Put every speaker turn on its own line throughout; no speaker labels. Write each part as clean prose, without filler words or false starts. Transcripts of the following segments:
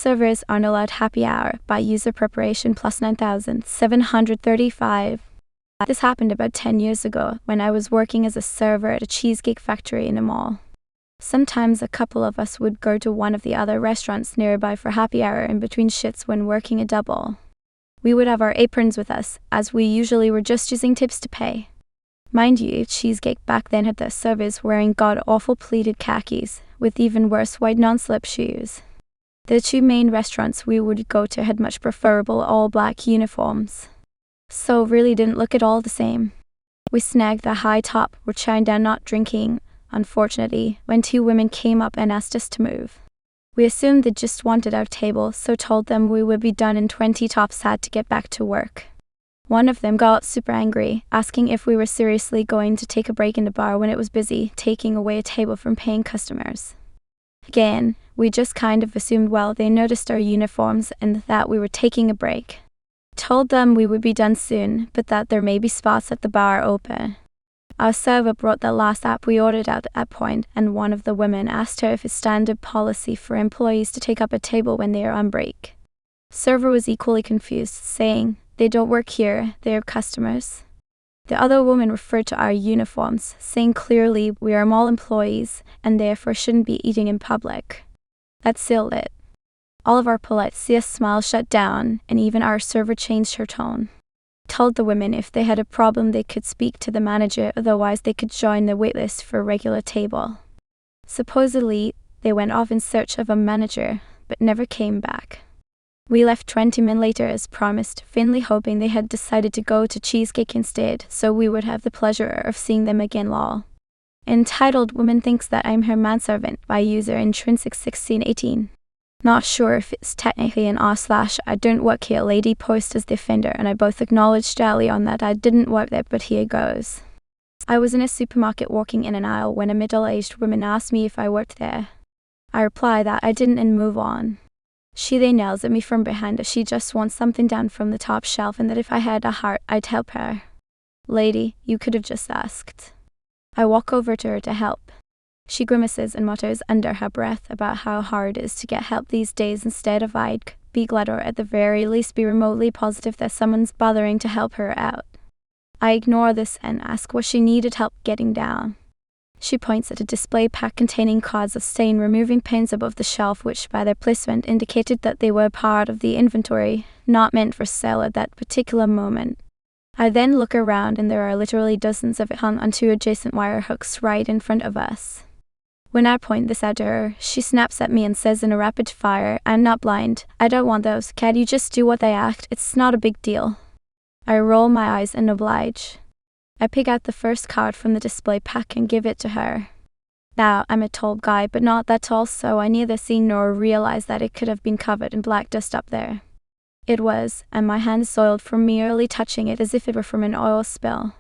servers aren't allowed happy hour by user preparation plus 9,735. This happened about 10 years ago when I was working as a server at a cheesecake factory in a mall. Sometimes a couple of us would go to one of the other restaurants nearby for happy hour in between shifts when working a double. We would have our aprons with us, as we usually were just using tips to pay. Mind you, cheesecake back then had the servers wearing god-awful pleated khakis, with even worse white non-slip shoes. The two main restaurants we would go to had much preferable all-black uniforms. So really didn't look at all the same. We snagged the high top, were chowing down not drinking, unfortunately, when two women came up and asked us to move. We assumed they just wanted our table, so told them we would be done in 20 tops, had to get back to work. One of them got super angry, asking if we were seriously going to take a break in the bar when it was busy, taking away a table from paying customers. Again, we just kind of assumed they noticed our uniforms and that we were taking a break. Told them we would be done soon, but that there may be spots at the bar open. Our server brought the last app we ordered out at that point, and one of the women asked her if it's standard policy for employees to take up a table when they are on break. Server was equally confused, saying, "They don't work here, they are customers." The other woman referred to our uniforms, saying clearly we are mall employees and therefore shouldn't be eating in public. That sealed it. All of our polite CS smiles shut down, and even our server changed her tone. Told the women if they had a problem they could speak to the manager, otherwise they could join the waitlist for a regular table. Supposedly, they went off in search of a manager, but never came back. We left 20 minutes later as promised, faintly hoping they had decided to go to Cheesecake instead, so we would have the pleasure of seeing them again. Lol. Entitled Woman Thinks That I'm Her Manservant by user Intrinsic1618. Not sure if it's technically an r/IDontWorkHereLady post as the offender, and I both acknowledged early on that I didn't work there, but here goes. I was in a supermarket walking in an aisle when a middle-aged woman asked me if I worked there. I replied that I didn't and move on. She then yells at me from behind that she just wants something down from the top shelf and that if I had a heart, I'd help her. Lady, you could have just asked. I walk over to her to help. She grimaces and mutters under her breath about how hard it is to get help these days. Instead of I'd be glad or at the very least be remotely positive that someone's bothering to help her out. I ignore this and ask what she needed help getting down. She points at a display pack containing cards of stain removing pens above the shelf, which by their placement indicated that they were part of the inventory, not meant for sale at that particular moment. I then look around and there are literally dozens of it hung on two adjacent wire hooks right in front of us. When I point this out to her, she snaps at me and says in a rapid fire, "I'm not blind. I don't want those. Can't you just do what they asked? It's not a big deal." I roll my eyes and oblige. I pick out the first card from the display pack and give it to her. Now, I'm a tall guy, but not that tall, so I neither see nor realize that it could have been covered in black dust up there. It was, and my hand soiled from merely touching it as if it were from an oil spill.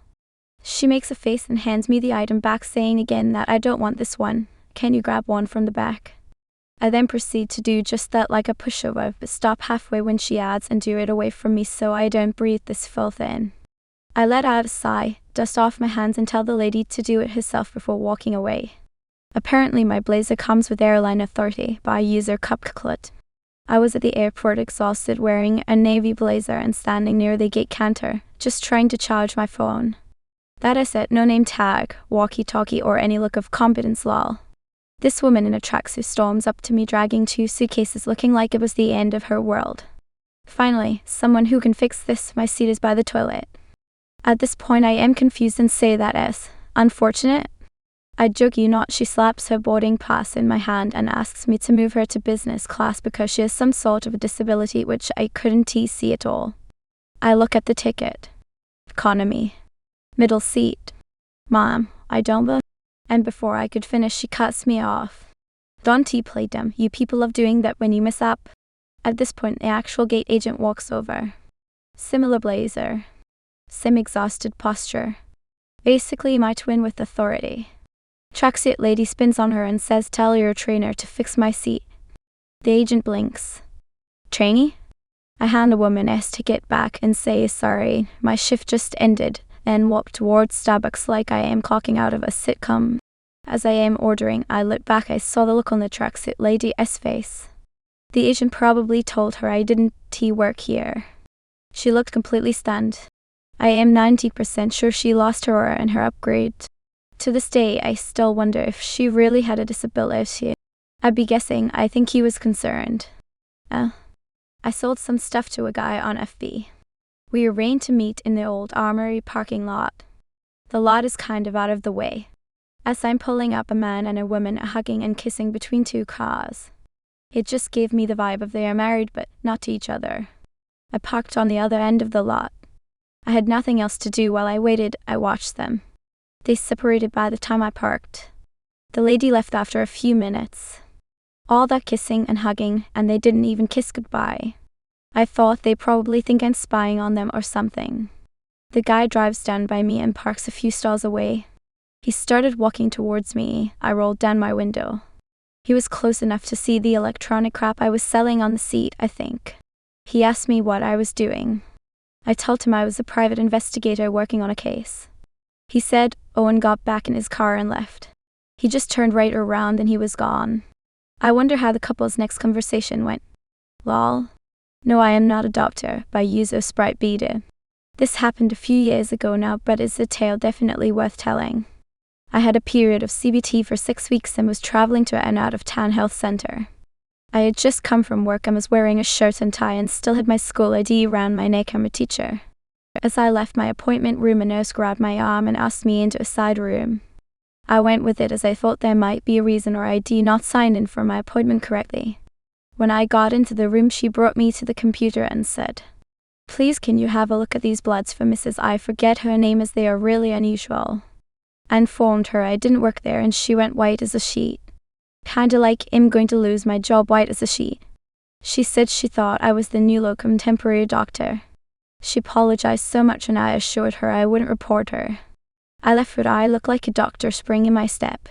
She makes a face and hands me the item back, saying again that I don't want this one. Can you grab one from the back? I then proceed to do just that like a pushover, but stop halfway when she adds and do it away from me so I don't breathe this filth in. I let out a sigh, dust off my hands and tell the lady to do it herself before walking away. Apparently my blazer comes with airline authority by user Cupclut. I was at the airport exhausted, wearing a navy blazer and standing near the gate counter, just trying to charge my phone. That I said, no name tag, walkie-talkie or any look of competence. Lol. This woman in a tracksuit storms up to me dragging two suitcases, looking like it was the end of her world. Finally, someone who can fix this, my seat is by the toilet. At this point I am confused and say that as unfortunate. I joke you not, she slaps her boarding pass in my hand and asks me to move her to business class because she has some sort of a disability which I couldn't see at all. I look at the ticket. Economy. Middle seat. Mom, I don't believe. And before I could finish she cuts me off. Don't play dumb, you people love doing that when you mess up. At this point the actual gate agent walks over. Similar blazer. Same exhausted posture. Basically my twin with authority. Tracksuit lady spins on her and says, "Tell your trainer to fix my seat." The agent blinks. "Trainee?" I hand the woman S ticket back and say, "Sorry, my shift just ended," and walk towards Starbucks like I am clocking out of a sitcom. As I am ordering, I look back. I saw the look on the tracksuit lady's face. The agent probably told her I didn't work here. She looked completely stunned. I am 90% sure she lost her aura and her upgrade. To this day, I still wonder if she really had a disability. I'd be guessing. I think he was concerned. I sold some stuff to a guy on FB. We arranged to meet in the old Armory parking lot. The lot is kind of out of the way. As I'm pulling up, a man and a woman are hugging and kissing between two cars. It just gave me the vibe of they are married but not to each other. I parked on the other end of the lot. I had nothing else to do while I waited. I watched them. They separated by the time I parked. The lady left after a few minutes. All that kissing and hugging, and they didn't even kiss goodbye. I thought they probably think I'm spying on them or something. The guy drives down by me and parks a few stalls away. He started walking towards me. I rolled down my window. He was close enough to see the electronic crap I was selling on the seat, I think. He asked me what I was doing. I told him I was a private investigator working on a case. He said, "Oh," and got back in his car and left. He just turned right around and he was gone. I wonder how the couple's next conversation went. Lol. No, I am not a doctor, by use of Sprite Beta. This happened a few years ago now, but it's a tale definitely worth telling. I had a period of CBT for 6 weeks and was traveling to an out-of-town health center. I had just come from work and was wearing a shirt and tie and still had my school ID around my neck. I'm a teacher. As I left my appointment room, a nurse grabbed my arm and asked me into a side room. I went with it as I thought there might be a reason or ID not signed in for my appointment correctly. When I got into the room, she brought me to the computer and said, "Please, can you have a look at these bloods for Mrs. I forget her name as they are really unusual." I informed her I didn't work there and she went white as a sheet. Kinda like I'm going to lose my job, white as a sheet. She said she thought I was the new locum temporary doctor. She apologized so much and I assured her I wouldn't report her. I left with I looked like a doctor spring in my step.